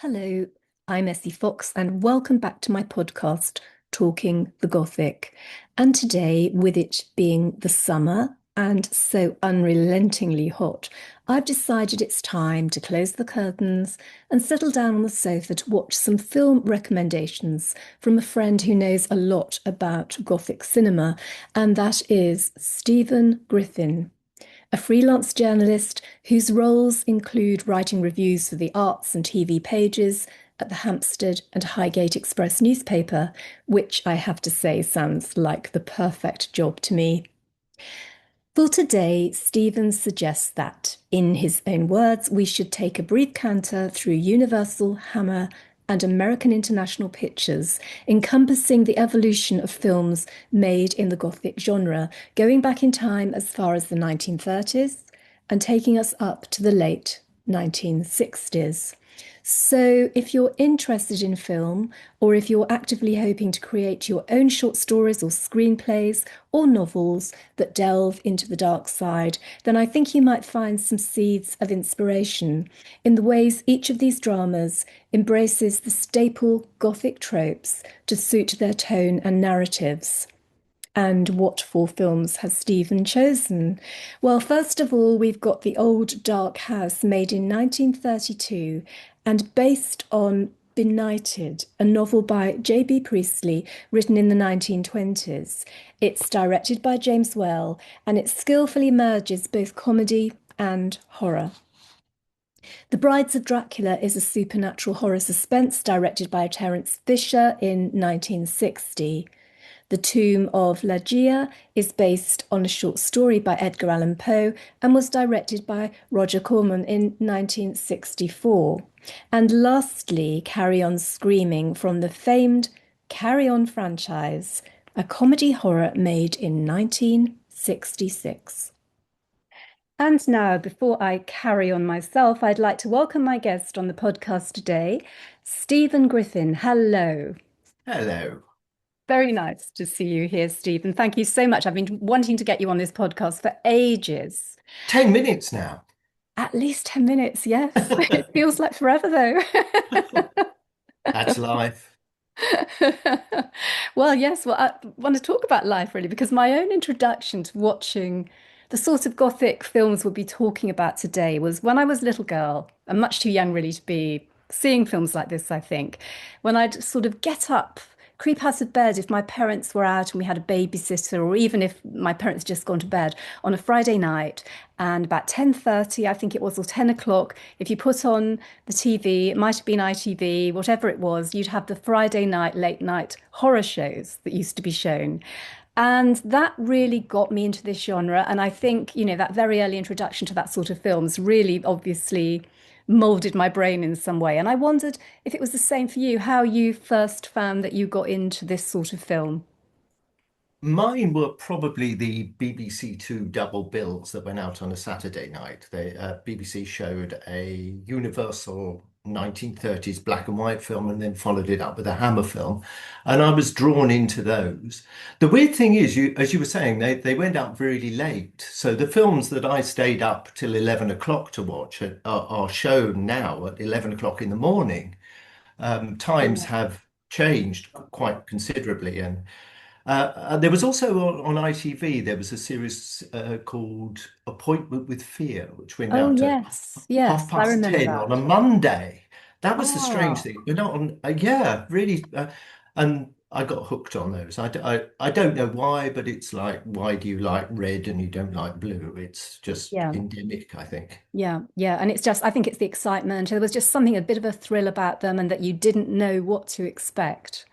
Hello, I'm FEssie Fox, and welcome back to my podcast, Talking the Gothic. And today, with it being the summer and so unrelentingly hot, I've decided it's time to close the curtains and settle down on the sofa to watch some film recommendations from a friend who knows a lot about Gothic cinema, and that is Stephen Griffin, a freelance journalist whose roles include writing reviews for the arts and TV pages at the Hampstead and Highgate Express newspaper, which I have to say sounds like the perfect job to me. For today, Stephen suggests that, in his own words, we should take a brief canter through Universal, Hammer, and American International Pictures, encompassing the evolution of films made in the Gothic genre, going back in time as far as the 1930s and taking us up to the late 1960s. So, if you're interested in film, or if you're actively hoping to create your own short stories or screenplays or novels that delve into the dark side, then I think you might find some seeds of inspiration in the ways each of these dramas embraces the staple Gothic tropes to suit their tone and narratives. And what four films has Stephen chosen? Well, first of all, we've got The Old Dark House, made in 1932 and based on Benighted, a novel by J.B. Priestley written in the 1920s. It's directed by James Whale and it skillfully merges both comedy and horror. The Brides of Dracula is a supernatural horror suspense directed by Terence Fisher in 1960. The Tomb of Ligeia is based on a short story by Edgar Allan Poe and was directed by Roger Corman in 1964. And lastly, Carry On Screaming from the famed Carry On franchise, a comedy horror made in 1966. And now, before I carry on myself, I'd like to welcome my guest on the podcast today, Stephen Griffin. Hello. Hello. Very nice to see you here, Stephen. Thank you so much. I've been wanting to get you on this podcast for ages. 10 minutes now. At least 10 minutes, yes. It feels like forever, though. That's life. Well, yes, well, I want to talk about life really, because my own introduction to watching the sort of Gothic films we'll be talking about today was when I was a little girl. I'm much too young really to be seeing films like this, I think. When I'd sort of get up, creep out of bed if my parents were out and we had a babysitter, or even if my parents had just gone to bed on a Friday night. And about 10:30, I think it was, or 10 o'clock, if you put on the TV, it might have been ITV, whatever it was, you'd have the Friday night, late night horror shows that used to be shown. And that really got me into this genre. And I think, that very early introduction to that sort of films really obviously molded my brain in some way. And I wondered if it was the same for you, how you first found that you got into this sort of film. Mine were probably the BBC Two double bills that went out on a Saturday night. BBC showed a Universal 1930s black and white film and then followed it up with a Hammer film. And I was drawn into those. The weird thing is, as you were saying, they went up really late. So the films that I stayed up till 11 o'clock to watch are shown now at 11 o'clock in the morning. Times Yeah. have changed quite considerably. And there was also on ITV, there was a series called Appointment with Fear, which went Oh, out at yes. half Yes, I past remember 10 on a that. Monday. That was the strange Ah, thing. We're not on, yeah, really. And I got hooked on those. I don't know why, but it's like, why do you like red and you don't like blue? It's just yeah. endemic, I think. Yeah, yeah. And it's just, I think it's the excitement. There was just something, a bit of a thrill about them, and that you didn't know what to expect.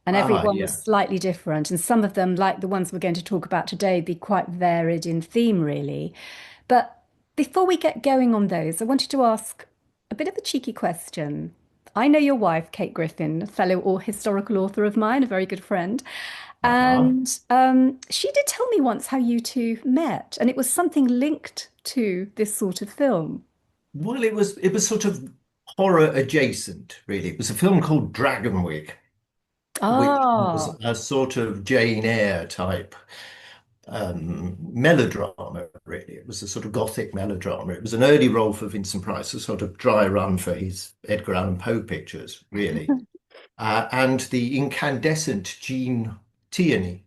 And every Ah, one was yeah. slightly different. And some of them, like the ones we're going to talk about today, be quite varied in theme, really. But before we get going on those, I wanted to ask a bit of a cheeky question. I know your wife, Kate Griffin, a fellow or historical author of mine, a very good friend. Uh-huh. And she did tell me once how you two met, and it was something linked to this sort of film. Well, it was sort of horror adjacent, really. It was a film called Dragonwig, which was Ah, a sort of Jane Eyre type. melodrama, really. It was a sort of Gothic melodrama. It was an early role for Vincent Price, a sort of dry run for his Edgar Allan Poe pictures, really. And the incandescent Jean Tierney.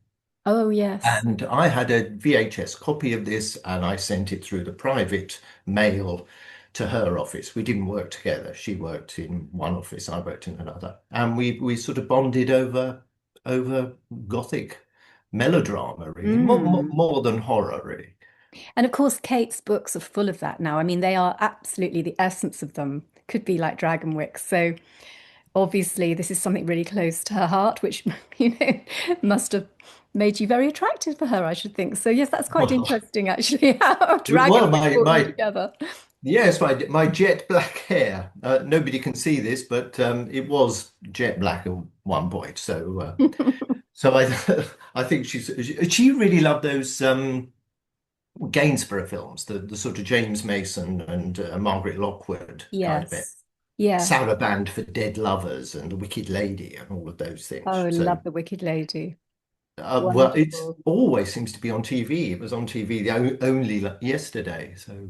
Oh, yes. And I had a VHS copy of this and I sent it through the private mail to her office. We didn't work together. She worked in one office, I worked in another. And we sort of bonded over Gothic melodrama, really, Mm. more than horror, really. And of course, Kate's books are full of that now. I mean, they are absolutely the essence of them. Could be like Dragonwyck. So obviously, this is something really close to her heart, which, you know, must have made you very attractive for her, I should think. So yes, that's quite Well, interesting, actually, how well, Dragonwyck brought them together. yes, my jet black hair. Nobody can see this, but it was jet black at one point. So I think she really loved those Gainsborough films, the sort of James Mason and Margaret Lockwood kind of bit. Yes. Yeah. Saraband for Dead Lovers and The Wicked Lady and all of those things. Oh, So love the Wicked Lady. well, it's Wonderful. always seems to be on TV. It was on TV only yesterday. So,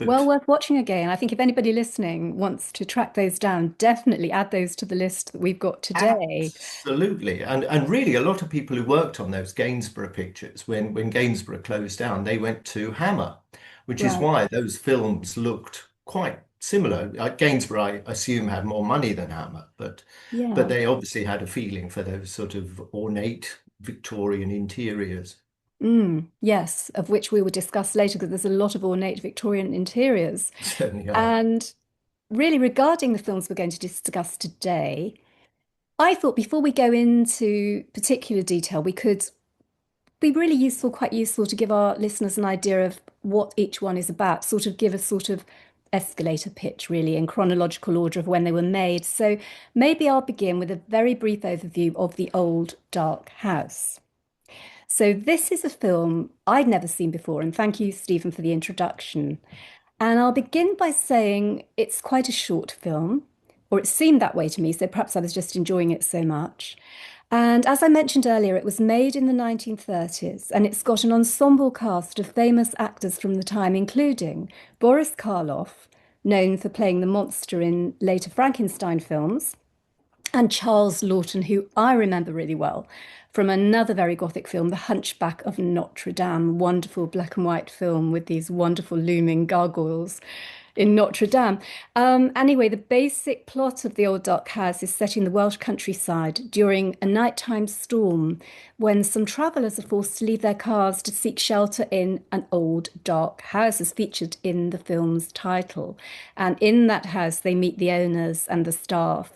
Well but worth watching again. I think if anybody listening wants to track those down, definitely add those to the list that we've got today. absolutely, and really, a lot of people who worked on those Gainsborough pictures, when Gainsborough closed down, they went to Hammer, which is Right. why those films looked quite similar. Gainsborough, I assume, had more money than Hammer, but Yeah. they obviously had a feeling for those sort of ornate Victorian interiors. Yes, of which we will discuss later because there's a lot of ornate Victorian interiors. Certainly are. And really, regarding the films we're going to discuss today, I thought before we go into particular detail, we could be really useful, quite useful to give our listeners an idea of what each one is about, sort of give a sort of escalator pitch, really, in chronological order of when they were made. So maybe I'll begin with a very brief overview of The Old Dark House. So this is a film I'd never seen before, and thank you, Stephen, for the introduction. And I'll begin by saying it's quite a short film, or it seemed that way to me, so perhaps I was just enjoying it so much. And as I mentioned earlier, it was made in the 1930s, and it's got an ensemble cast of famous actors from the time, including Boris Karloff, known for playing the monster in later Frankenstein films, and Charles Laughton, who I remember really well from another very Gothic film, The Hunchback of Notre Dame, wonderful black and white film with these wonderful looming gargoyles in Notre Dame. Anyway, the basic plot of The Old Dark House is set in the Welsh countryside during a nighttime storm when some travellers are forced to leave their cars to seek shelter in an old dark house, as featured in the film's title. And in that house, they meet the owners and the staff,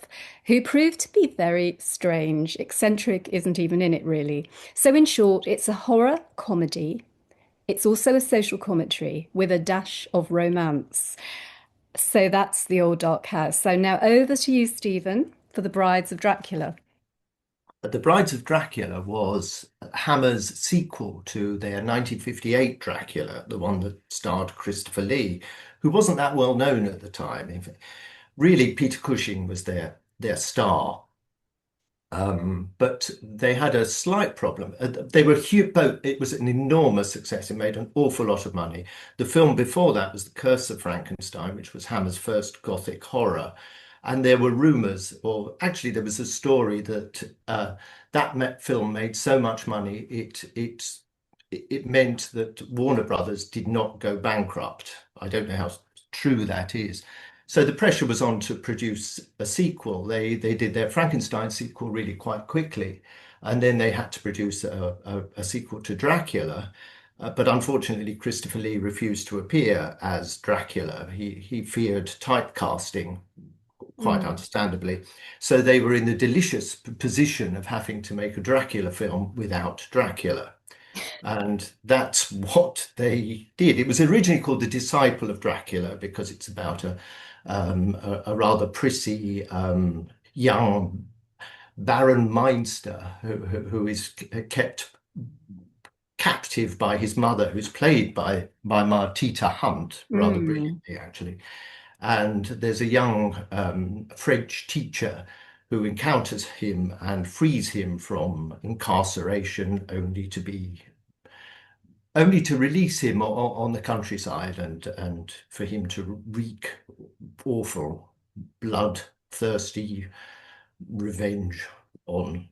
who prove to be very strange. Eccentric isn't even in it, really. So, in short, it's a horror comedy. It's also a social commentary with a dash of romance. So that's The Old Dark House. So now over to you, Stephen, for The Brides of Dracula. The Brides of Dracula was Hammer's sequel to their 1958 Dracula, the one that starred Christopher Lee, who wasn't that well known at the time. Really, Peter Cushing was their star. But they had a slight problem. They were huge, both. It was an enormous success. It made an awful lot of money. The film before that was The Curse of Frankenstein, which was Hammer's first Gothic horror. And there were rumors, or actually, there was a story that film made so much money it meant that Warner Brothers did not go bankrupt. I don't know how true that is. So the pressure was on to produce a sequel. They did their Frankenstein sequel really quite quickly, and then they had to produce a sequel to Dracula. But unfortunately, Christopher Lee refused to appear as Dracula. He feared typecasting, quite Mm. understandably. So they were in the delicious position of having to make a Dracula film without Dracula. And that's what they did. It was originally called The Disciple of Dracula because it's about a rather prissy young Baron Meinster who is kept captive by his mother, who's played by Martita Hunt, rather Mm. brilliantly, actually. And there's a young French teacher who encounters him and frees him from incarceration, only to be only to release him on the countryside and for him to wreak awful, bloodthirsty revenge on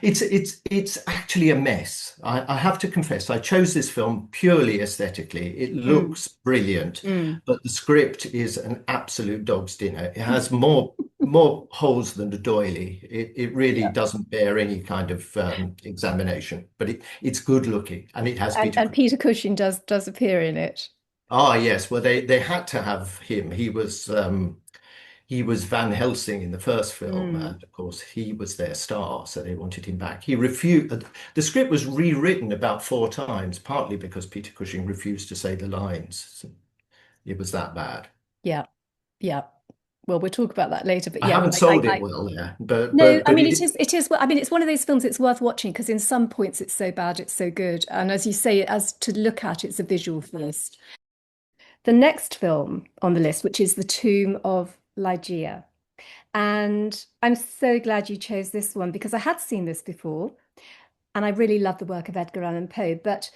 it's actually a mess. I have to confess, I chose this film purely aesthetically. It Mm, looks brilliant, mm. but the script is an absolute dog's dinner. It has more holes than a doily. It really Yeah. doesn't bear any kind of examination, but it's good looking and it has Peter And Cushing. Peter Cushing does appear in it. Ah, yes. Well, they had to have him. He was Van Helsing in the first film, Mm. and of course he was their star, so they wanted him back. He refused. The script was rewritten about 4 times, partly because Peter Cushing refused to say the lines. It was that bad. Yeah, yeah. Well, we'll talk about that later. But I yeah, haven't sold it well, yeah, but no, but I but mean it. it is I mean it's one of those films it's worth watching because in some points it's so bad it's so good. And as you say, as to look at, it's a visual feast. The next film on the list, which is The Tomb of Ligeia. And I'm so glad you chose this one because I had seen this before and I really love the work of Edgar Allan Poe, but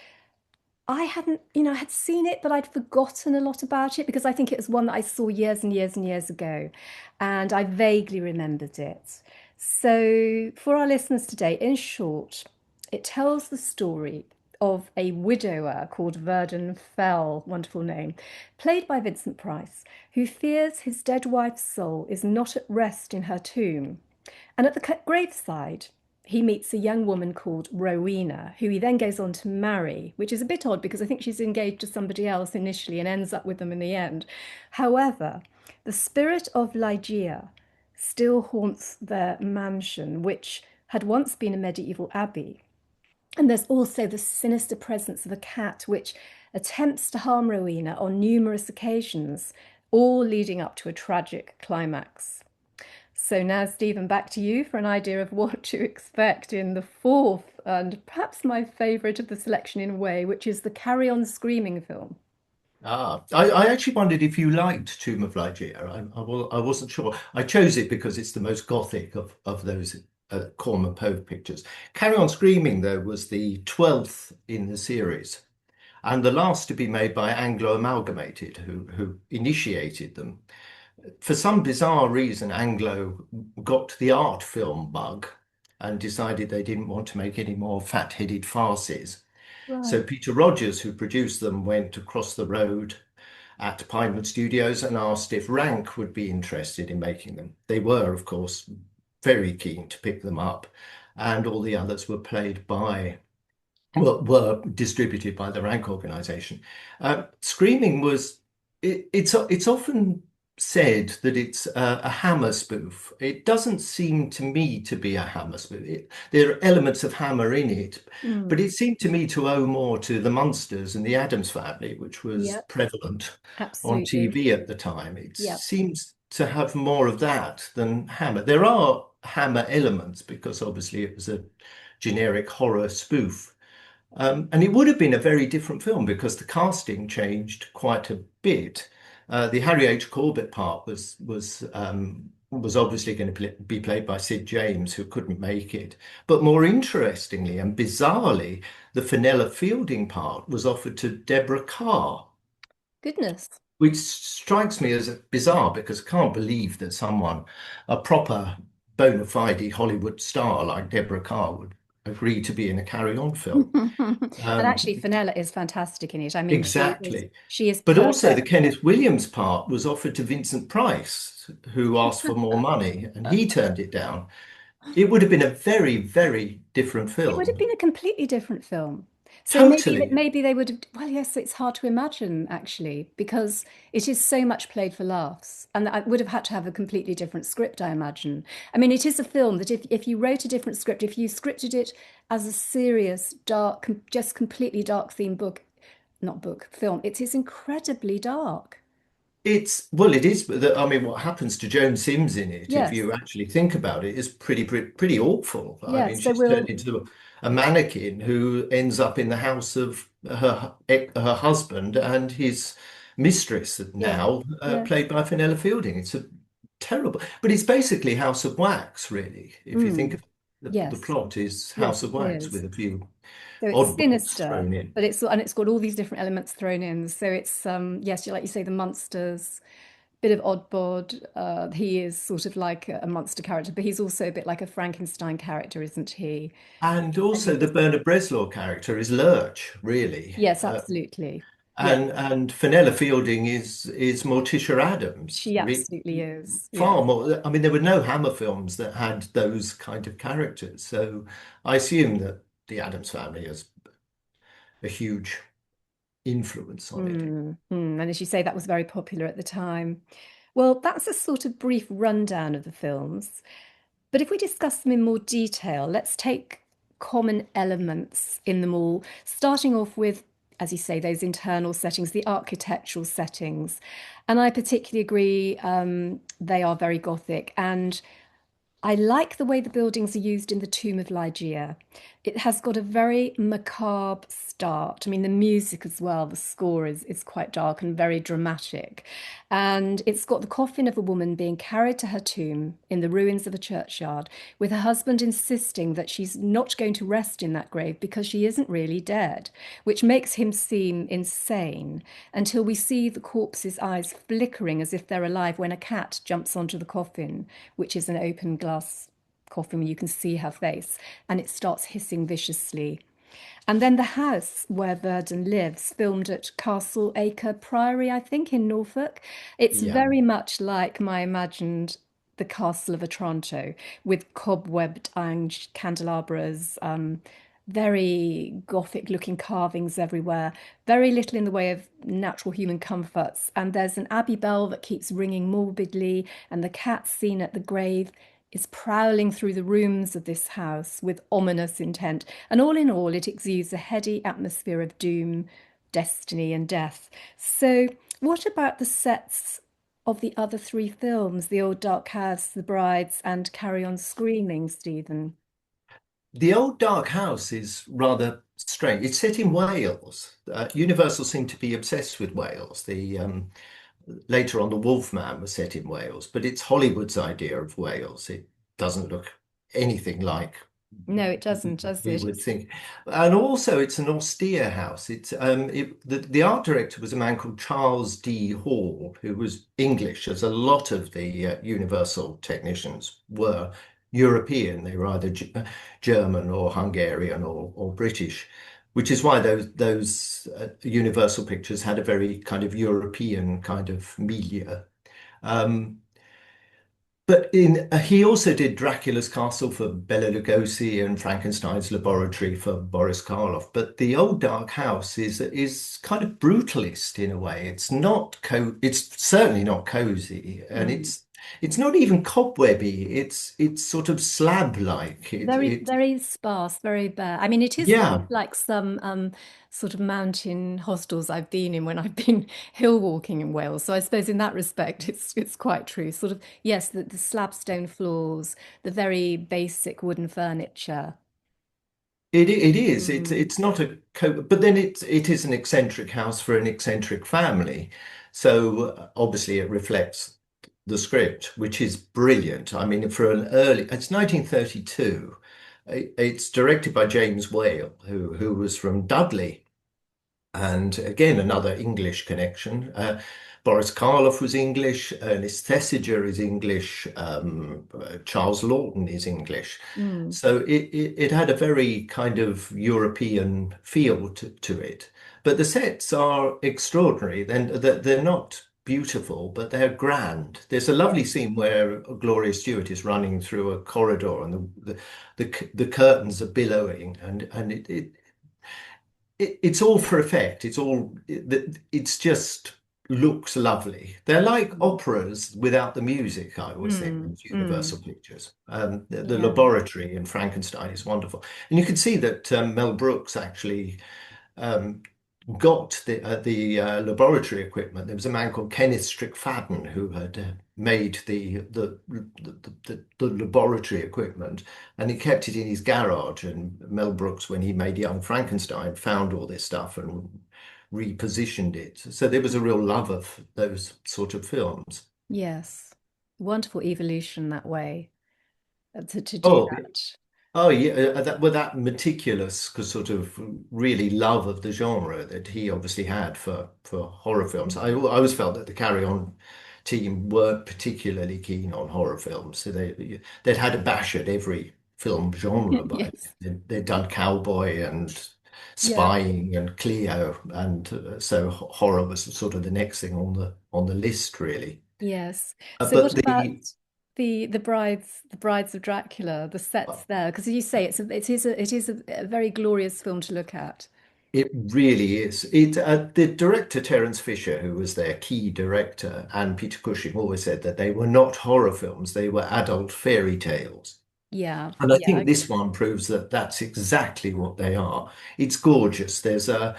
I hadn't, I had seen it, but I'd forgotten a lot about it because I think it was one that I saw years and years and years ago, and I vaguely remembered it. So, for our listeners today, in short, it tells the story of a widower called Verdun Fell, wonderful name, played by Vincent Price, who fears his dead wife's soul is not at rest in her tomb. And at the graveside, he meets a young woman called Rowena, who he then goes on to marry, which is a bit odd because I think she's engaged to somebody else initially and ends up with them in the end. However, the spirit of Ligeia still haunts their mansion, which had once been a medieval abbey. And there's also the sinister presence of a cat which attempts to harm Rowena on numerous occasions, all leading up to a tragic climax. So now, Stephen, back to you for an idea of what to expect in the fourth and perhaps my favourite of the selection in a way, which is the Carry On Screaming film. I actually wondered if you liked Tomb of Ligeia. I wasn't sure. I chose it because it's the most gothic of those Corman Poe pictures. Carry On Screaming, though, was the 12th in the series and the last to be made by Anglo Amalgamated, who initiated them. For some bizarre reason, Anglo got the art film bug and decided they didn't want to make any more fat-headed farces. So Right. Peter Rogers, who produced them, went across the road at Pinewood Studios and asked if Rank would be interested in making them. They were, of course, very keen to pick them up, and all the others were played by were distributed by the Rank organization. Screaming was it's often said that it's a Hammer spoof. It doesn't seem to me to be a Hammer spoof. There are elements of Hammer in it, but Mm. it seemed to me to owe more to the Munsters and the Addams Family, which was Yep, prevalent on absolutely. TV at the time. It Yep. seems to have more of that than Hammer. There are Hammer elements because obviously it was a generic horror spoof. And it would have been a very different film because the casting changed quite a bit. The Harry H. Corbett part was obviously going to be played by Sid James, who couldn't make it. But more interestingly and bizarrely, the Fenella Fielding part was offered to Deborah Carr, Goodness. which strikes me as bizarre because I can't believe that someone, a proper bona fide Hollywood star like Deborah Carr, would agree to be in a Carry On film. And Um, actually, Fenella is fantastic in it. I mean, exactly. she is But also the perfect. Kenneth Williams part was offered to Vincent Price, who asked for more money, and he turned it down. It would have been a very, very different It would have film. been a completely different film. So Totally. maybe they would have, well, yes, it's hard to imagine actually, because it is so much played for laughs. And I would have had to have a completely different script, I imagine. I mean, it is a film that if you wrote a different script, if you scripted it as a serious, dark, just completely dark themed book, not book, film, it is incredibly dark. Well, it is. I mean, what happens to Joan Sims in it, if Yes. you actually think about it, is pretty awful. I mean, Yes. So she's turned we'll, into a mannequin who ends up in the house of her husband and his mistress yeah. now, Yeah. played by Fenella Fielding. It's a terrible, but it's basically House of Wax, really, if you think Mm. of it. The Yes, plot is yes, House of it Wax is. with a few So it's oddballs sinister, thrown in. but it's got all these different elements thrown in. So it's yes, like you say, the monsters, bit of odd bod. He is sort of like a monster character, but he's also a bit like a Frankenstein character, isn't he? And And also the he's Bernard Bresslaw character is Lurch, really. yes, absolutely. Yeah, And Fenella Fielding is Morticia Adams. she absolutely is. Yeah. Far more. I mean, there were no Hammer films that had those kind of characters. So I assume that the Adams family has a huge influence on it. And as you say, that was very popular at the time. Well, that's a sort of brief rundown of the films. But if we discuss them in more detail, let's take common elements in them all, starting off with, as you say, those internal settings, the architectural settings. And I particularly agree, they are very Gothic. And I like the way the buildings are used in the Tomb of Ligeia. It has got a very macabre start. I mean, the music as well, the score is quite dark and very dramatic. And it's got the coffin of a woman being carried to her tomb in the ruins of a churchyard, with her husband insisting that she's not going to rest in that grave because she isn't really dead, which makes him seem insane until we see the corpse's eyes flickering as if they're alive when a cat jumps onto the coffin, which is an open glass coffin where you can see her face, and it starts hissing viciously. And then the house where Verdon lives, filmed at Castle Acre Priory, I think, in Norfolk. It's Yeah. very much like my imagined the Castle of Otranto, with cobwebbed iron candelabras, very Gothic looking carvings everywhere, very little in the way of natural human comforts. And there's an abbey bell that keeps ringing morbidly, and the cat seen at the grave is prowling through the rooms of this house with ominous intent. And all in all, it exudes a heady atmosphere of doom, destiny, and death. So, what about the sets of the other three films, The Old Dark House, The Brides, and Carry On Screaming, Stephen? The Old Dark House is rather strange. It's set in Wales. Universal seem to be obsessed with Wales. The Later on, The Wolfman was set in Wales, but it's Hollywood's idea of Wales. It doesn't look anything like No, it doesn't, does we it? would think. And also, it's an austere house. The art director was a man called Charles D. Hall, who was English, as a lot of the Universal technicians were European. They were either German or Hungarian or British, which is why those Universal pictures had a very kind of European kind of milieu. Um, but he also did Dracula's Castle for Bela Lugosi and Frankenstein's Laboratory for Boris Karloff. But the Old Dark House is kind of brutalist in a way. It's certainly not cozy, and Mm. it's not even cobwebby. It's sort of slab-like. Very, very sparse, very bare. I mean, it is a bit Yeah. like some sort of mountain hostels I've been in when I've been hill walking in Wales. So I suppose in that respect, it's quite true. Sort of, yes, the slab stone floors, the very basic wooden furniture. It is. Mm. It's not a but then it is an eccentric house for an eccentric family. So obviously it reflects the script, which is brilliant. I mean, it's 1932. It's directed by James Whale, who was from Dudley. And again, another English connection. Boris Karloff was English, Ernest Thesiger is English, Charles Lawton is English. Mm. So it had a very kind of European feel to it. But the sets are extraordinary. Then they're not beautiful, but they're grand. There's a Yeah. lovely scene where Gloria Stewart is running through a corridor and the curtains are billowing and it's all for effect. It's just looks lovely. They're like Mm. operas without the music, I always think, Mm. those Mm. Universal pictures. The Yeah. laboratory in Frankenstein is wonderful. And you can see that Mel Brooks actually um, got the laboratory equipment. There was a man called Kenneth Strickfaden who had made the laboratory equipment, and he kept it in his garage. And Mel Brooks, when he made Young Frankenstein, found all this stuff and repositioned it. So there was a real love of those sort of films. Yes. Wonderful evolution that way to do Oh, that. Oh yeah, that meticulous sort of really love of the genre that he obviously had for horror films. I always felt that the Carry On team weren't particularly keen on horror films, so they'd had a bash at every film genre by Yes. then. They'd done cowboy and Yeah. spying and Cleo, and so horror was sort of the next thing on the list, really. Yes. Uh, So what but about the the brides of Dracula, the sets there? Because as you say, it is a very glorious film to look at. It really is. The director Terence Fisher, who was their key director, and Peter Cushing always said that they were not horror films; they were adult fairy tales. Yeah, And I yeah, think this one proves that that's exactly what they are. It's gorgeous. The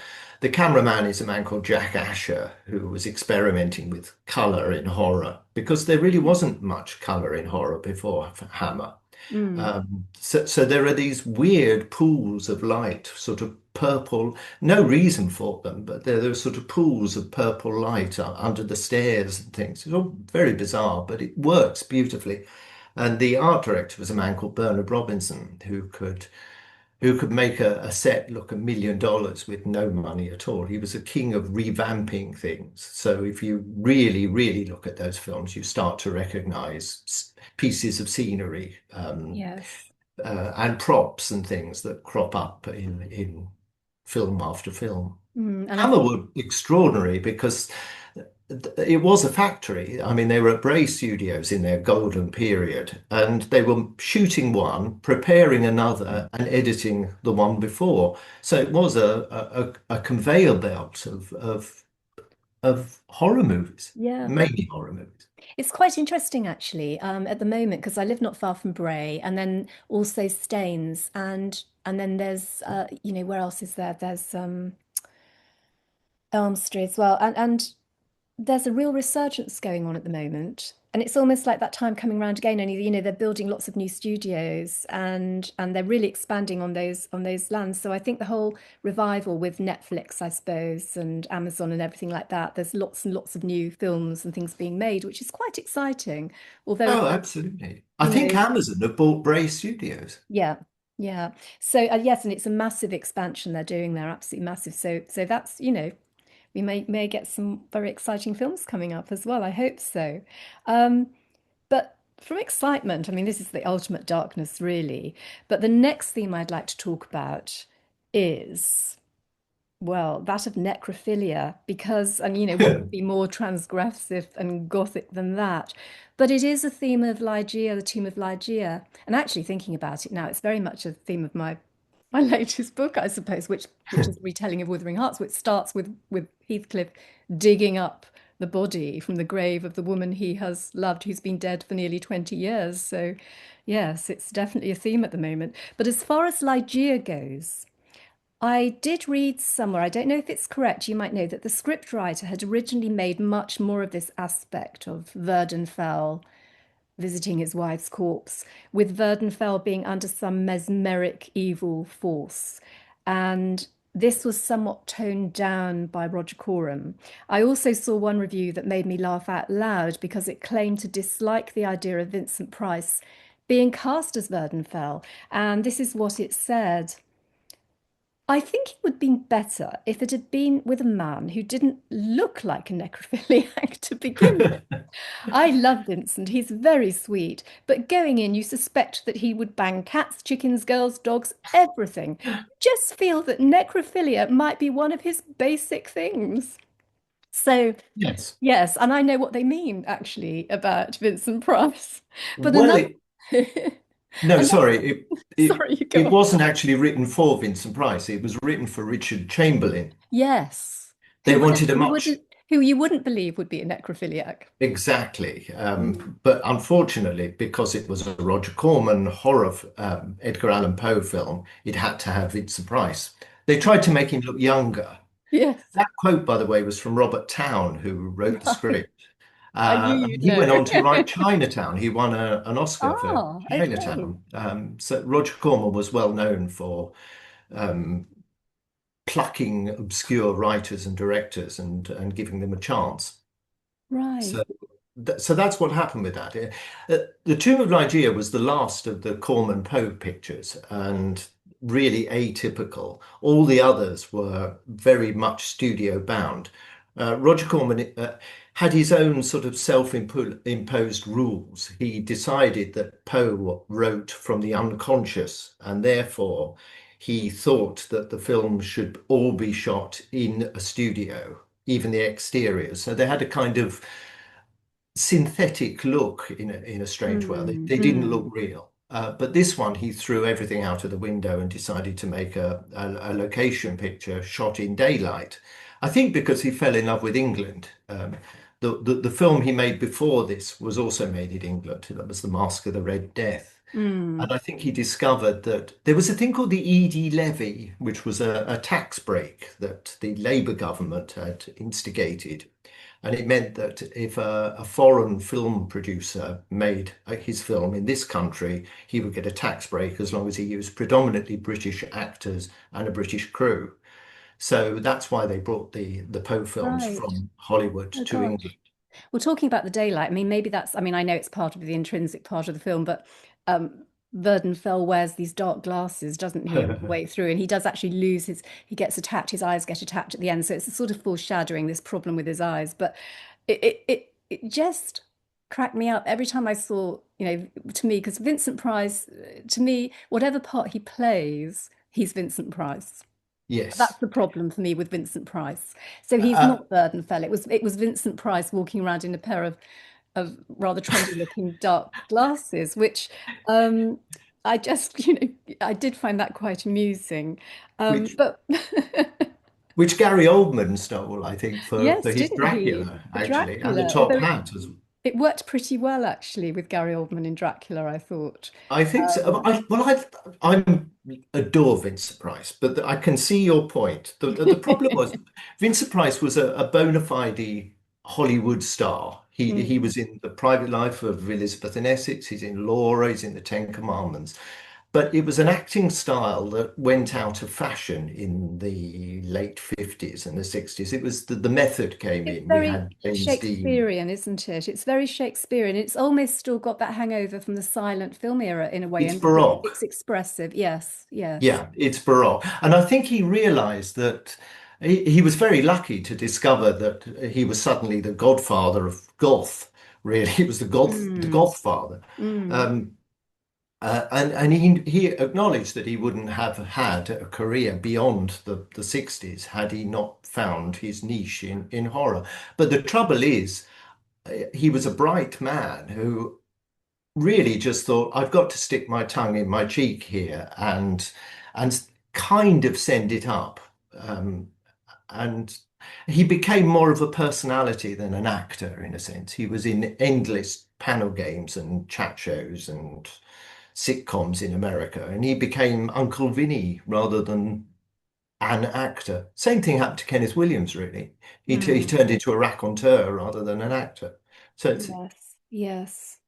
cameraman is a man called Jack Asher, who was experimenting with color in horror because there really wasn't much color in horror before Hammer. mm, So there are these weird pools of light, sort of purple, no reason for them, but there are sort of pools of purple light under the stairs and things. It's all very bizarre, but it works beautifully. And the art director was a man called Bernard Robinson, who could make a set look $1 million with no money at all. He was a king of revamping things. So if you really, really look at those films, you start to recognize pieces of scenery, yes. and props and things that crop up in film after film. And I Hammer think, were extraordinary because it was a factory. I mean, they were at Bray Studios in their golden period, and they were shooting one, preparing another, and editing the one before. So it was a conveyor belt of horror movies, yeah, mainly horror movies. it's quite interesting actually, at the moment because I live not far from Bray, and then also Staines, and then there's, where else is there? There's Elmstree as well, and there's a real resurgence going on at the moment. And it's almost like that time coming around again, only they're building lots of new studios, and they're really expanding on those lands. So I think the whole revival with Netflix, I suppose, and Amazon and everything like that, there's lots and lots of new films and things being made, which is quite exciting. Although, of Oh, course, absolutely. I you think know, Amazon have bought Bray Studios. yeah, yeah. So yes, and it's a massive expansion they're doing there, absolutely massive. So that's, we may get some very exciting films coming up as well. I hope so. Um, but from excitement, I mean, this is the ultimate darkness, really. But the next theme I'd like to talk about is, well, that of necrophilia, because, and what could be more transgressive and gothic than that? But it is a theme of Ligeia, the tomb of Ligeia. And actually, thinking about it now, it's very much a theme of my latest book, I suppose, which is a retelling of Wuthering Hearts, which starts with Heathcliff digging up the body from the grave of the woman he has loved, who's been dead for nearly 20 years. So, yes, it's definitely a theme at the moment. But as far as Ligeia goes, I did read somewhere, I don't know if it's correct, you might know that the scriptwriter had originally made much more of this aspect of Verdenfell visiting his wife's corpse, with Verdenfell being under some mesmeric evil force. And this was somewhat toned down by Roger Coram. I also saw one review that made me laugh out loud because it claimed to dislike the idea of Vincent Price being cast as Verdenfell. And this is what it said. I think it would have been better if it had been with a man who didn't look like a necrophiliac to begin with. I love Vincent, he's very sweet, but going in, you suspect that he would bang cats, chickens, girls, dogs, everything. Just feel that necrophilia might be one of his basic things. So, Yes. yes, and I know what they mean actually about Vincent Price. But Well, another, no, another, sorry, sorry, you go it on. wasn't actually written for Vincent Price. It was written for Richard Chamberlain. Yes, They who wouldn't, wanted a who much wouldn't, who you wouldn't believe would be a necrophiliac. exactly, Mm. but unfortunately, because it was a Roger Corman horror Edgar Allan Poe film, it had to have Vincent Price. They tried to make him look younger. Yes, That quote, by the way, was from Robert Town, who wrote the right. script. I knew you'd He went know. on to write Chinatown. He won an Oscar for Ah, okay. Chinatown. So Roger Corman was well known for um, plucking obscure writers and directors and giving them a chance. So Right. So that's what happened with that. The Tomb of Ligeia was the last of the Corman Poe pictures and really atypical. All the others were very much studio bound. Roger Corman had his own sort of self-imposed rules. He decided that Poe wrote from the unconscious, and therefore he thought that the film should all be shot in a studio, even the exteriors. So they had a kind of synthetic look in a strange way. Mm, They didn't look mm. real. But this one, he threw everything out of the window and decided to make a location picture shot in daylight. I think because he fell in love with England. The film he made before this was also made in England. That was The Mask of the Red Death. And Mm. I think he discovered that there was a thing called the ED levy, which was a tax break that the Labour government had instigated. And it meant that if a foreign film producer made his film in this country, he would get a tax break as long as he used predominantly British actors and a British crew. So that's why they brought the Poe films Right. from Hollywood Oh to God. England. Well, talking about the daylight, I mean, maybe that's, I mean, I know it's part of the intrinsic part of the film, but Verdenfell wears these dark glasses, doesn't he, all the way through? And he does actually lose he gets attacked, his eyes get attacked at the end. So it's a sort of foreshadowing this problem with his eyes. But it just cracked me up every time I saw, to me, because Vincent Price, to me, whatever part he plays, he's Vincent Price. That's Yes. the problem for me with Vincent Price. So he's Uh, not Burdenfell. It was Vincent Price walking around in a pair of rather trendy looking dark glasses, which um I just, I did find that quite amusing. which But which Gary Oldman stole, I think, for yes, his didn't he? Dracula, For actually, and the Dracula. top Although hat as it worked pretty well actually with Gary Oldman in Dracula, I thought. I think so. Um, I'm adore Vincent Price, but I can see your point. The problem was Vincent Price was a bona fide Hollywood star. He mm. was in The Private Life of Elizabeth and Essex. He's in Laura. He's in The Ten Commandments. But it was an acting style that went out of fashion in the late 50s and the 60s. It was the method came It's in. We very had James Dean. Shakespearean, isn't it? It's very Shakespearean. It's almost still got that hangover from the silent film era in a way, It's and that Baroque. it's expressive. Yes, yes. Yeah, it's Baroque. And I think he realized that he was very lucky to discover that he was suddenly the godfather of goth, really. He was the Mm, goth father. mm, Um, and he acknowledged that he wouldn't have had a career beyond the 60s had he not found his niche in horror. But the trouble is, he was a bright man who really just thought, I've got to stick my tongue in my cheek here and kind of send it up. Um, and he became more of a personality than an actor in a sense. He was in endless panel games and chat shows and sitcoms in America, and he became Uncle Vinny rather than an actor. Same thing happened to Kenneth Williams, really. He mm. turned into a raconteur rather than an actor. So it's Yes, yes.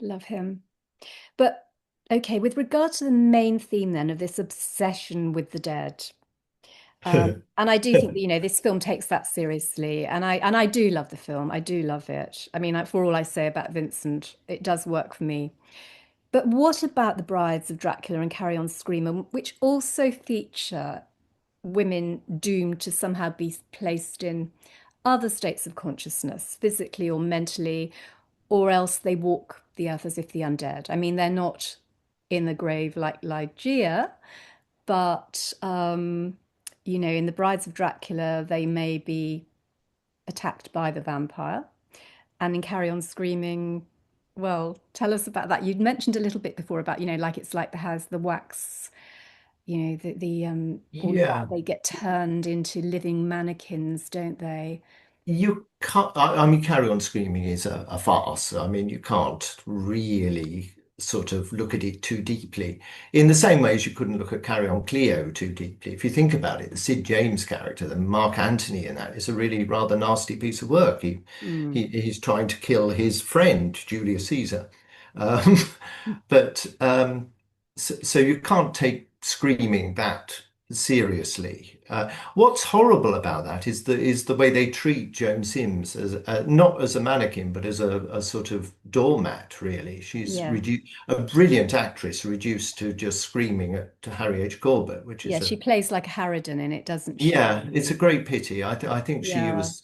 Love him. But okay, with regard to the main theme then of this obsession with the dead, and I do think that, this film takes that seriously, and I do love the film. I do love it. I mean, for all I say about Vincent, it does work for me. But what about the Brides of Dracula and Carry On Screamer, which also feature women doomed to somehow be placed in other states of consciousness, physically or mentally, or else they walk the earth as if the undead. I mean, they're not in the grave like Ligeia, but in the Brides of Dracula, they may be attacked by the vampire. And in Carry On Screaming, well, tell us about that. You'd mentioned a little bit before about, like it's like the has the wax, the all of that. yeah. They get turned into living mannequins, don't they? You can't, I mean, Carry On Screaming is a farce. I mean, you can't really sort of look at it too deeply in the same way as you couldn't look at Carry On Cleo too deeply. If you think about it, the Sid James character, the Mark Antony in that is a really rather nasty piece of work. Mm. He's trying to kill his friend, Julius Caesar. Um, but so you can't take Screaming that seriously. What's horrible about that is the way they treat Joan Sims as not as a mannequin, but as a sort of doormat. Really, she's Yeah. a brilliant actress reduced to just screaming at to Harry H. Corbett, which Yeah, is she a plays like a harridan in it, doesn't she? yeah, it's a great pity. I think she Yeah. was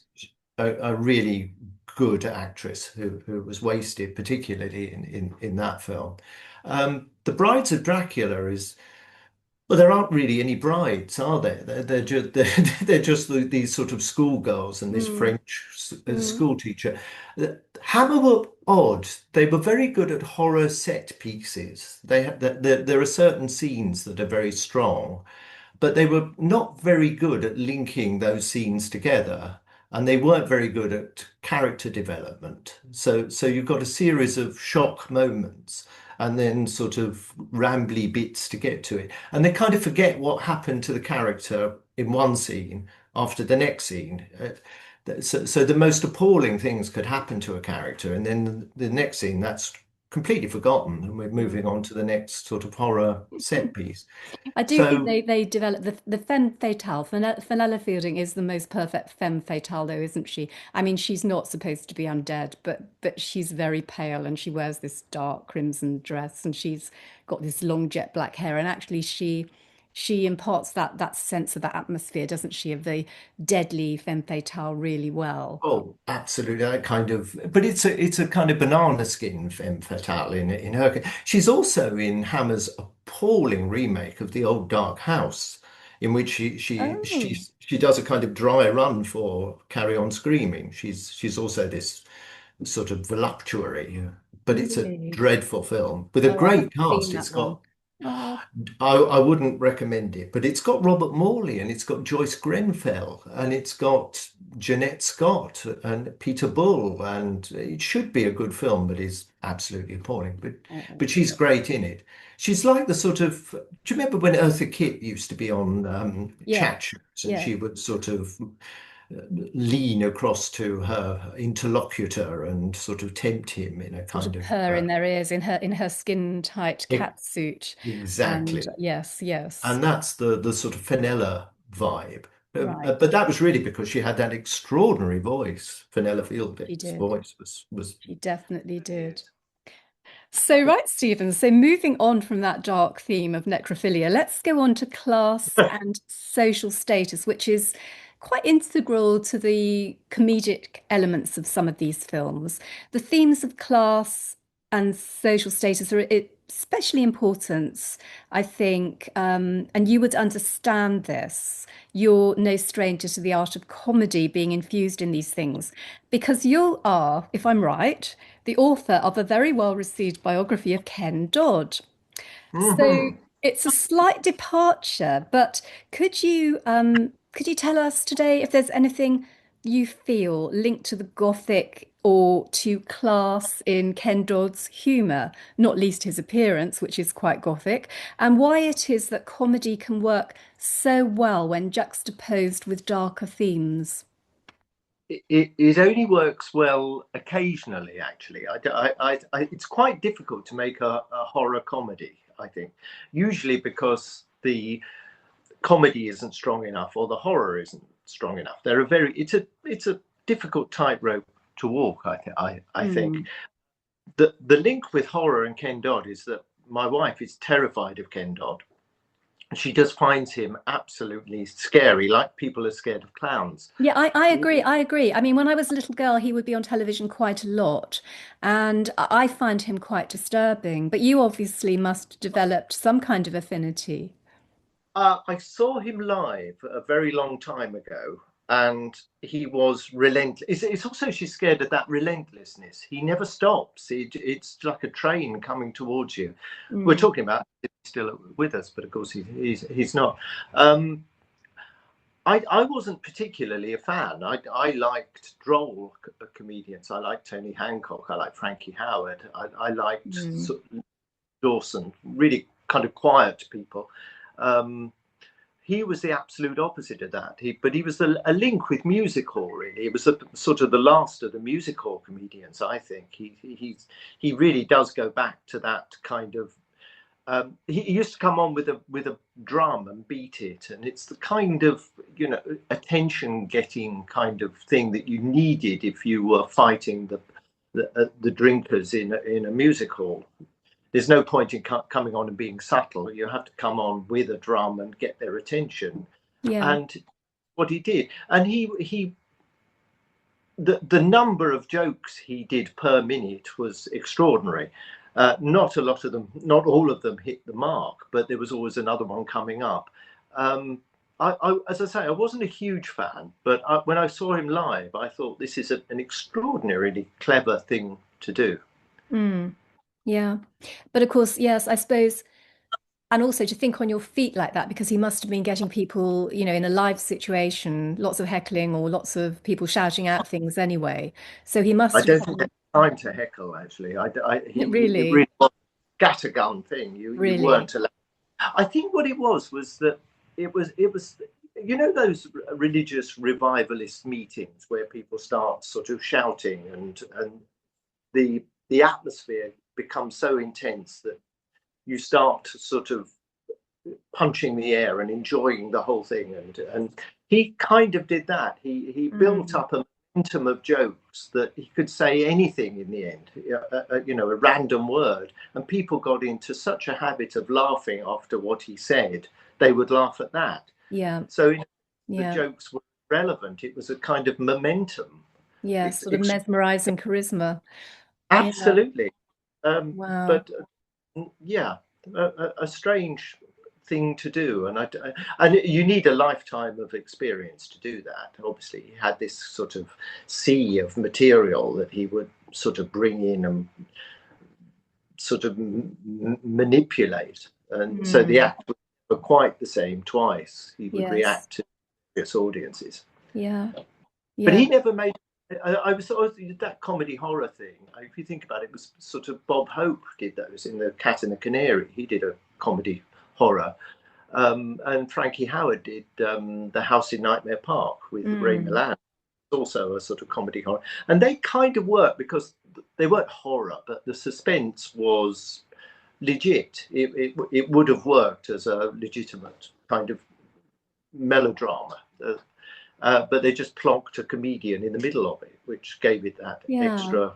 a really good actress who was wasted, particularly in that film. The Brides of Dracula is. Well, there aren't really any brides, are there? They're just they're just these sort of schoolgirls and this Mm, French mm. school teacher. Hammer were odd. They were very good at horror set pieces. There are certain scenes that are very strong, but they were not very good at linking those scenes together, and they weren't very good at character development. So you've got a series of shock moments and then sort of rambly bits to get to it. And they kind of forget what happened to the character in one scene after the next scene. So the most appalling things could happen to a character, and then the next scene, that's completely forgotten, and we're moving on to the next sort of horror set piece. I do think So they develop the femme fatale. Fenella Fielding is the most perfect femme fatale, though, isn't she? I mean, she's not supposed to be undead, but she's very pale and she wears this dark crimson dress and she's got this long jet black hair. And actually, she imparts that sense of that atmosphere, doesn't she, of the deadly femme fatale really well. oh, absolutely. That kind of, but it's a kind of banana skin femme fatale in her case. She's also in Hammer's appalling remake of the old Dark House, in which Oh, she does a kind of dry run for Carry On Screaming. She's also this sort of voluptuary, but it's a really? dreadful film with a Oh, I great haven't seen cast. that It's one. got Oh, I wouldn't recommend it, but it's got Robert Morley and it's got Joyce Grenfell and it's got Jeanette Scott and Peter Bull, and it should be a good film, but is absolutely appalling. oh, But she's great in it. She's like the sort of. Do you remember when Eartha Kitt used to be on yeah, chat shows and yeah. she would sort of lean across to her interlocutor and sort of tempt him in a Sort kind of of purr in their ears in her skin tight e- cat suit. And exactly. yes, yes, And that's the sort of Fenella vibe. right. But that was really because she had that extraordinary voice. Fenella She Fielding's did. voice was She definitely brilliant. did. So, right, Stephen. So, moving on from that dark theme of necrophilia, let's go on to class and social status, which is quite integral to the comedic elements of some of these films. The themes of class and social status are especially important, I think, and you would understand this. You're no stranger to the art of comedy being infused in these things because you are, if I'm right, the author of a very well received biography of Ken Dodd. So Hmm. it's a slight departure, but could you tell us today if there's anything you feel linked to the Gothic or to class in Ken Dodd's humour, not least his appearance, which is quite Gothic, and why it is that comedy can work so well when juxtaposed with darker themes? It only works well occasionally, actually. It's quite difficult to make a horror comedy, I think, usually because the comedy isn't strong enough or the horror isn't strong enough. It's a difficult tightrope to walk, I think. Mm. The link with horror and Ken Dodd is that my wife is terrified of Ken Dodd. She just finds him absolutely scary, like people are scared of clowns. Yeah, I agree. I agree. I mean, when I was a little girl, he would be on television quite a lot, and I find him quite disturbing. But you obviously must have developed some kind of affinity. I saw him live a very long time ago, and he was relentless. It's also she's scared of that relentlessness. He never stops. It's like a train coming towards you. We're Mm. talking about he's still with us, but of course he's not. Um, I wasn't particularly a fan. I liked droll comedians. I liked Tony Hancock. I liked Frankie Howerd. I liked Mm. Dawson. Really kind of quiet people. Um, he was the absolute opposite of that. But he was a link with music hall. Really, it was sort of the last of the music hall comedians. I think he really does go back to that kind of he used to come on with a drum and beat it, and it's the kind of attention getting kind of thing that you needed if you were fighting the drinkers in a music hall. There's no point in coming on and being subtle. You have to come on with a drum and get their attention. Yeah. And what he did, and the number of jokes he did per minute was extraordinary. Not all of them hit the mark, but there was always another one coming up. As I say, I wasn't a huge fan, but when I saw him live, I thought this is an extraordinarily clever thing to do. Yeah. But of course, yes, I suppose, and also to think on your feet like that, because he must have been getting people, in a live situation, lots of heckling or lots of people shouting out things anyway. So he I must have don't think there's time to heckle, actually. It really, really was a scattergun thing. You really. weren't allowed. I think what it was that it was those religious revivalist meetings where people start sort of shouting and the atmosphere becomes so intense that you start sort of punching the air and enjoying the whole thing, and he kind of did that. He built up a momentum of jokes that he could say anything in the end, a random word, and people got into such a habit of laughing after what he said, they would laugh at that. Yeah. So the Yeah. jokes were relevant. It was a kind of momentum. Yeah. Sort of mesmerizing charisma. Yeah. Absolutely. Wow. But yeah, a strange thing to do, and you need a lifetime of experience to do that. Obviously, he had this sort of sea of material that he would sort of bring in and sort of manipulate, and so the act was quite the same twice. He would Yes. react to various audiences, Yeah. but Yeah. he never made. I was sort of that comedy horror thing. If you think about it, it was sort of Bob Hope did those in The Cat and the Canary. He did a comedy horror, and Frankie Howard did The House in Nightmare Park with Ray Milland. Also a sort of comedy horror, and they kind of worked because they weren't horror, but the suspense was legit. It would have worked as a legitimate kind of melodrama. But they just plonked a comedian in the middle of it, which gave it that Yeah. extra.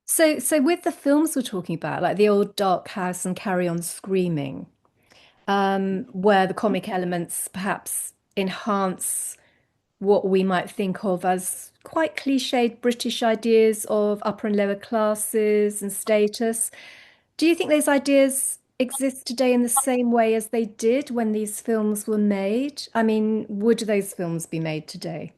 So with the films we're talking about, like The Old Dark House and Carry On Screaming, where the comic elements perhaps enhance what we might think of as quite cliched British ideas of upper and lower classes and status. Do you think those ideas exist today in the same way as they did when these films were made? I mean, would those films be made today?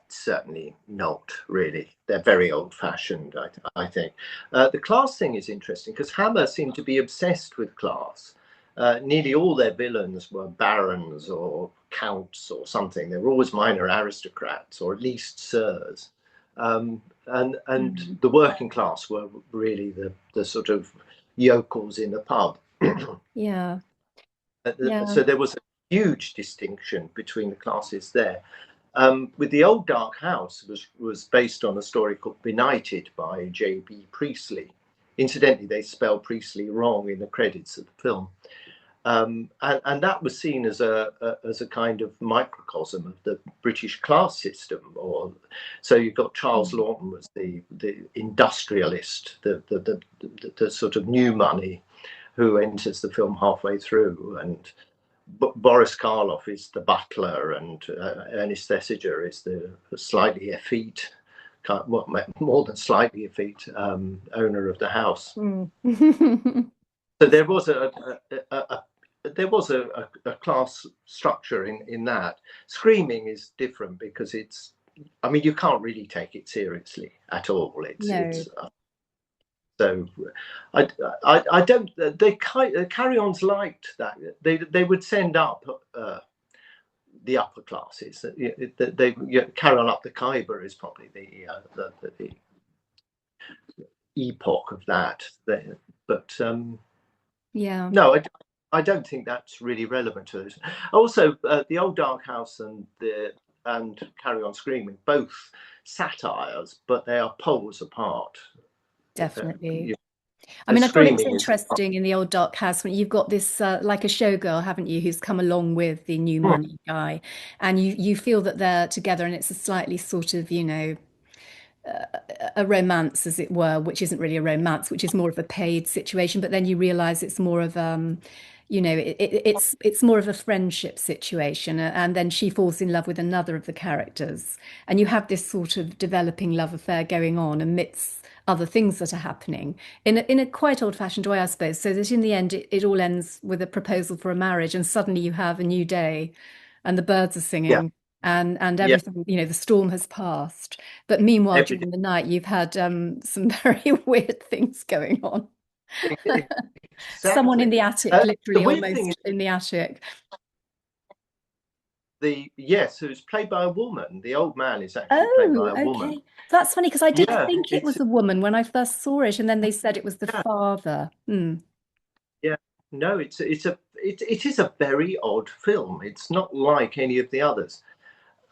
Certainly not really. They're very old-fashioned, I think. The class thing is interesting because Hammer seemed to be obsessed with class. Nearly all their villains were barons or counts or something. They were always minor aristocrats or at least sirs. And the working class were really the sort of yokels in the pub. Yeah. Yeah. So there was a huge distinction between the classes there. With The Old Dark House was based on a story called Benighted by J.B. Priestley. Incidentally, they spell Priestley wrong in the credits of the film. And that was seen as a kind of microcosm of the British class system. So you've got Charles Lawton was the industrialist, the sort of new money who enters the film halfway through, and Boris Karloff is the butler, and Ernest Thesiger is the slightly effete, more than slightly effete owner of the house. So there was a class structure in that. Screaming is different because I mean, you can't really take it seriously at all. No. So I don't. They Carry-Ons liked that. They would send up the upper classes. They Carry On Up the Khyber is probably the epoch of that. But Yeah. no, I don't think that's really relevant to this. Also, The Old Dark House and Carry On Screaming, both satires, but they are poles apart. Definitely. I The mean, I thought it was screaming is. interesting in the old dark house when you've got this like a showgirl, haven't you, who's come along with the new Hmm. money guy, and you feel that they're together, and it's a slightly sort of, a romance, as it were, which isn't really a romance, which is more of a paid situation. But then you realize it's more of it's more of a friendship situation, and then she falls in love with another of the characters, and you have this sort of developing love affair going on amidst other things that are happening in a quite old-fashioned way, I suppose, so that in the end it all ends with a proposal for a marriage, and suddenly you have a new day, and the birds are Yeah, singing, and yeah. everything, the storm has passed. But meanwhile, Every day. during the night, you've had some very weird things going on. Someone in Exactly. the attic, The literally weird thing is almost in the attic. the yes, who's played by a woman. The old man is actually played Oh, by a woman. okay. That's funny because I did Yeah, think it it's was a woman when I first saw it, and then they said it was the yeah, father. Hmm. yeah. No, it is a very odd film. It's not like any of the others.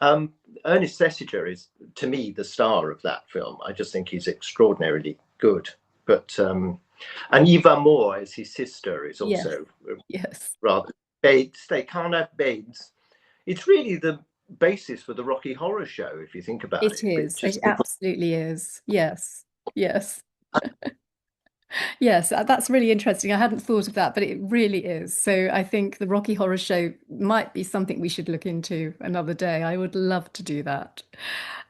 Um, Ernest Thesiger is, to me, the star of that film. I just think he's extraordinarily good. But and Eva Moore as his sister is Yes, also yes. rather Bates. They can't have Bates. It's really the basis for the Rocky Horror Show, if you think about It it. It is. It just people. absolutely is. Yes. Yes. Yes, that's really interesting. I hadn't thought of that, but it really is. So I think the Rocky Horror Show might be something we should look into another day. I would love to do that.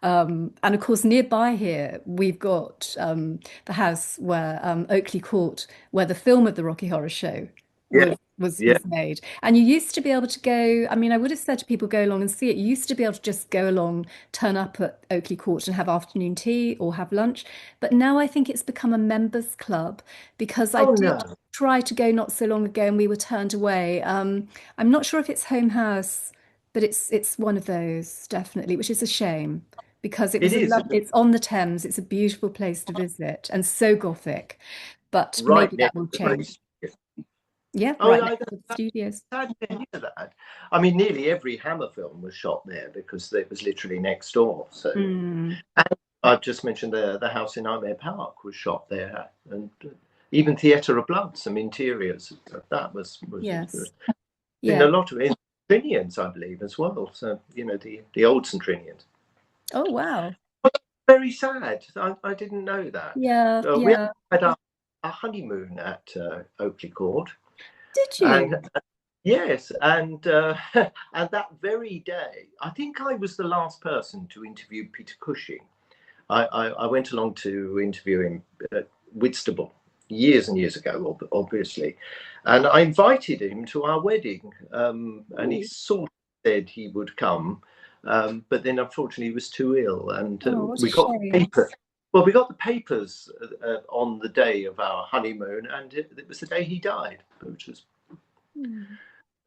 And of course, nearby here, we've got the house where Oakley Court, where the film of the Rocky Horror Show Yeah, yeah. was made. And you used to be able to go, I mean, I would have said to people go along and see it. You used to be able to just go along, turn up at Oakley Court and have afternoon tea or have lunch. But now I think it's become a members club because I Oh did no, try to go not so long ago and we were turned away. I'm not sure if it's Home House, but it's one of those definitely, which is a shame because it it was is it's on the Thames. It's a beautiful place to visit and so Gothic. But right maybe next that will to the great. change. Yeah, Oh, right next to the studios. sad to hear that. I mean, nearly every Hammer film was shot there because it was literally next door. So, Mm, and I've just mentioned the house in Nightmare Park was shot there, and even Theatre of Blood, some interiors of that was yes. in a Yeah. lot of in Trinians, I believe, as well. So the old St Trinians. Oh, wow. Very sad. I didn't know that. Yeah, We yeah. had a honeymoon at Oakley Court, Did and you? yes, and and that very day, I think I was the last person to interview Peter Cushing. I went along to interview him at Whitstable years and years ago, obviously, and I invited him to our wedding, and he Ooh. sort of said he would come, but then unfortunately he was too ill, and Oh, what a we got the shame. paper. Well, we got the papers on the day of our honeymoon, and it was the day he died, which was. Hmm.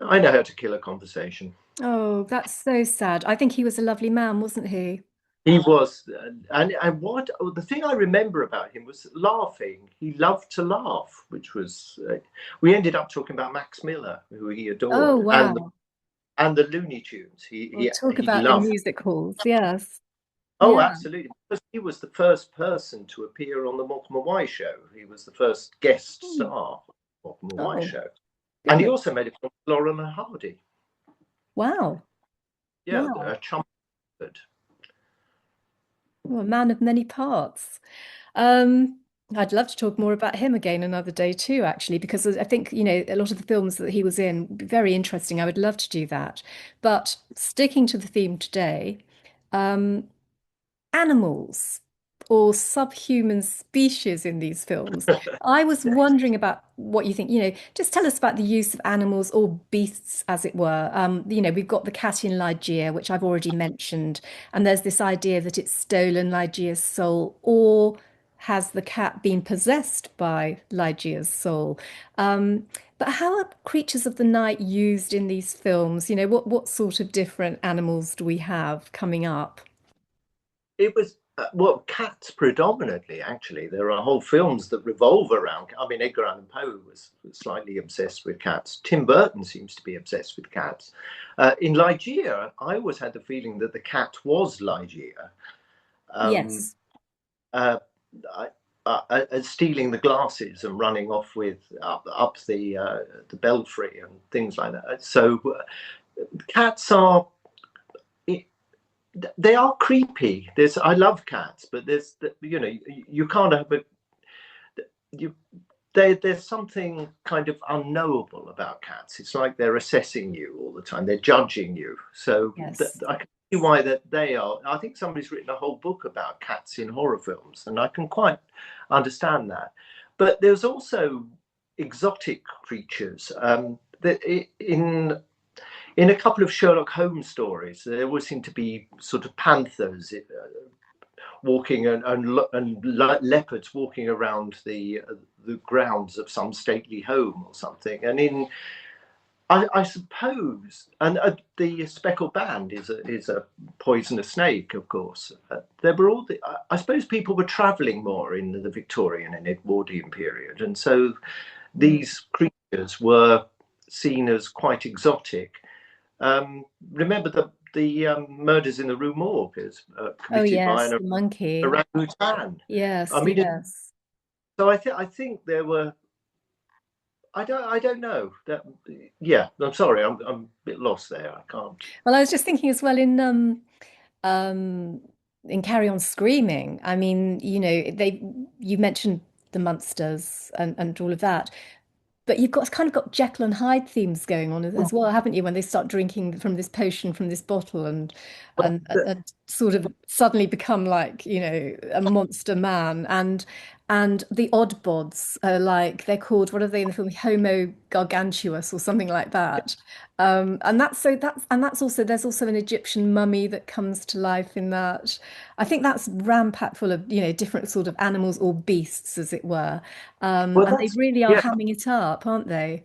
I know how to kill a conversation. Oh, that's so sad. I think he was a lovely man, wasn't he? He was, and what the thing I remember about him was laughing. He loved to laugh, which was. We ended up talking about Max Miller, who he Oh, adored, wow. and the Looney Tunes. He We'll he talk he about the loved. music halls. Yes. Oh, Yeah. absolutely, because he was the first person to appear on the Morecambe and Wise show. He was the first guest Hmm. star of the Morecambe and Wise Oh, show, and he goodness. also made it with Laurel and Hardy. Wow. Yeah, Wow. a trumpet. Well, a man of many parts. Um, I'd love to talk more about him again another day too, actually, because I think, a lot of the films that he was in would be very interesting. I would love to do that. But sticking to the theme today, um, animals or subhuman species in these films. I was wondering about what you think. Just tell us about the use of animals or beasts, as it were. We've got the cat in Ligeia, which I've already mentioned, and there's this idea that it's stolen Ligeia's soul, or has the cat been possessed by Ligeia's soul? But how are creatures of the night used in these films? What sort of different animals do we have coming up? It was well, cats predominantly. Actually, there are whole films that revolve around. I mean, Edgar Allan Poe was slightly obsessed with cats. Tim Burton seems to be obsessed with cats. In Ligeia, I always had the feeling that the cat was Ligeia. Um, Yes. uh, I, stealing the glasses and running off with up the belfry and things like that. So cats are they are creepy. I love cats, but you can't have a you there's something kind of unknowable about cats. It's like they're assessing you all the time. They're judging you. So Yes. I can see why that they are. I think somebody's written a whole book about cats in horror films, and I can quite understand that. But there's also exotic creatures. That in a couple of Sherlock Holmes stories, there always seem to be sort of panthers walking and leopards walking around the grounds of some stately home or something. And I suppose, and the speckled band is a poisonous snake, of course. There were I suppose people were travelling more in the Victorian and Edwardian period, and so Mm. these creatures were seen as quite exotic. Remember the murders in the Rue Morgue is Oh, committed by yes, an the monkey. orangutan. Yes, I mean, yes. so I think there were. I don't know that. Yeah, I'm sorry, I'm a bit lost there. I can't. Well, I was just thinking as well um in Carry On Screaming. I mean, you mentioned the Munsters and all of that. But you've got Jekyll and Hyde themes going on as well, haven't you? When they start drinking from this potion from this bottle and sort of suddenly become like, a monster man. And the Oddbods are like they're called, what are they in the film? Homo gargantuous or something like that. And that's also there's also an Egyptian mummy that comes to life in that. I think that's ram-packed full of, different sort of animals or beasts, as it were. Well, And they that's really are yeah. hamming it up, aren't they?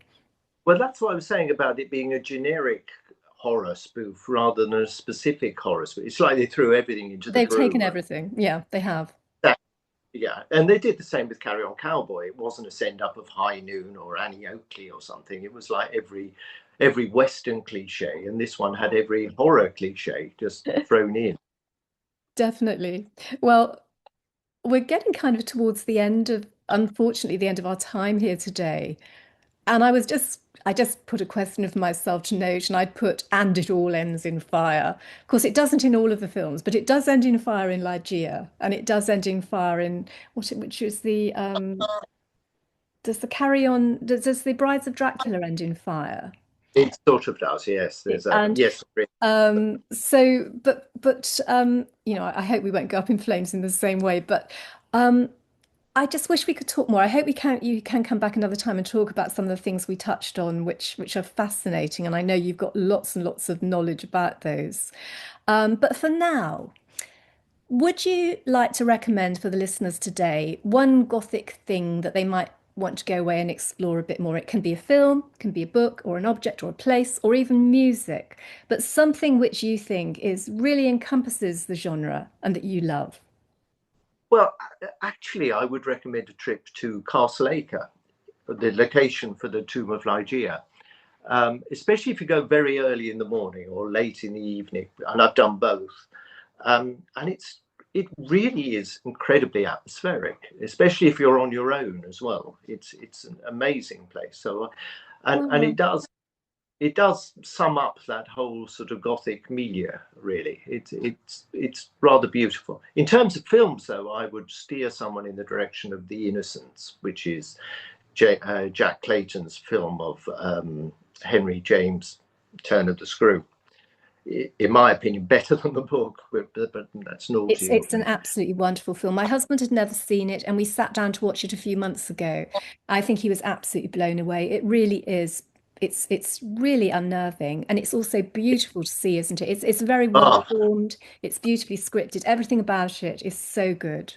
Well, that's what I was saying about it being a generic horror spoof rather than a specific horror spoof. It's like they threw everything into the They've taken brew. everything. Yeah, they have. Yeah, and they did the same with Carry On Cowboy. It wasn't a send up of High Noon or Annie Oakley or something. It was like every Western cliche, and this one had every horror cliche just thrown in. Definitely. Well, we're getting kind of towards the end of, unfortunately, the end of our time here today. And I just put a question of myself to note, and I'd put, and it all ends in fire. Of course, it doesn't in all of the films, but it does end in fire in Ligeia, and it does end in fire in which is does the Carry On, does the Brides of Dracula end in fire? It sort of does, yes. There's a And yes. I hope we won't go up in flames in the same way, but um, I just wish we could talk more. I hope you can come back another time and talk about some of the things we touched on, which are fascinating, and I know you've got lots and lots of knowledge about those. But for now, would you like to recommend for the listeners today one Gothic thing that they might want to go away and explore a bit more? It can be a film, it can be a book or an object or a place or even music, but something which you think is really encompasses the genre and that you love. Well, actually, I would recommend a trip to Castle Acre, the location for the Tomb of Ligeia. Especially if you go very early in the morning or late in the evening, and I've done both. And it really is incredibly atmospheric, especially if you're on your own as well. It's an amazing place. So, and Oh, it does sum up that whole sort of Gothic milieu. Really, it's rather beautiful. In terms of films, though, I would steer someone in the direction of The Innocents, which is Jack Clayton's film of Henry James Turner the Screw. In my opinion, better than the book, but that's naughty of it's an me. absolutely wonderful film. My husband had never seen it, and we sat down to watch it a few months ago. I think he was absolutely blown away. It really is. It's really unnerving, and it's also beautiful to see, isn't it? It's very well Ah, formed. It's beautifully scripted. Everything about it is so good.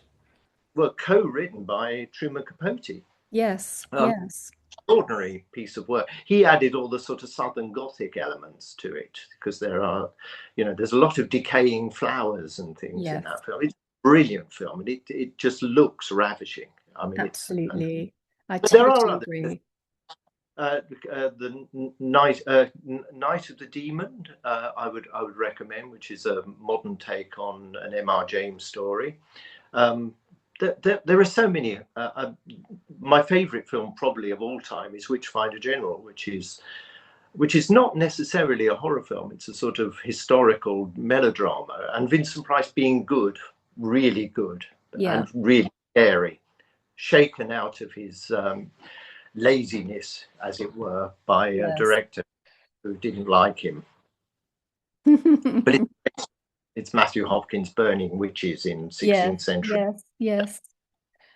well, co-written by Truman Capote. Yes, Um, yes, Extraordinary piece of work. He added all the sort of Southern Gothic elements to it because there's a lot of decaying flowers and things in yes, that film. It's a brilliant film, and it just looks ravishing. I mean, absolutely. I but there are totally others. agree. The Night of the Demon, I would recommend, which is a modern take on an M.R. James story. Um, there are so many. My favorite film, probably of all time, is Witchfinder General, which is not necessarily a horror film. It's a sort of historical melodrama, and Vincent Price being good, really good, Yeah. and really scary, shaken out of his laziness, as it were, by a Yes. director who didn't like him. But it's Matthew Hopkins burning witches in Yes, 16th century. yes, yes. It,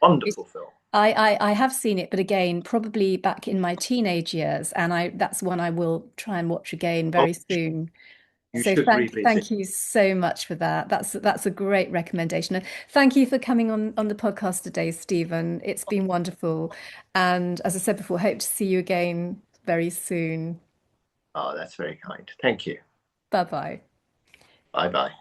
Wonderful film. I have seen it, but again, probably back in my teenage years, and that's one I will try and watch again Oh, very soon. you So should revisit. thank you so much for that. That's a great recommendation. And thank you for coming on the podcast today, Stephen. It's been wonderful. And as I said before, hope to see you again very soon. Oh, that's very kind. Thank you. Bye bye. Bye bye.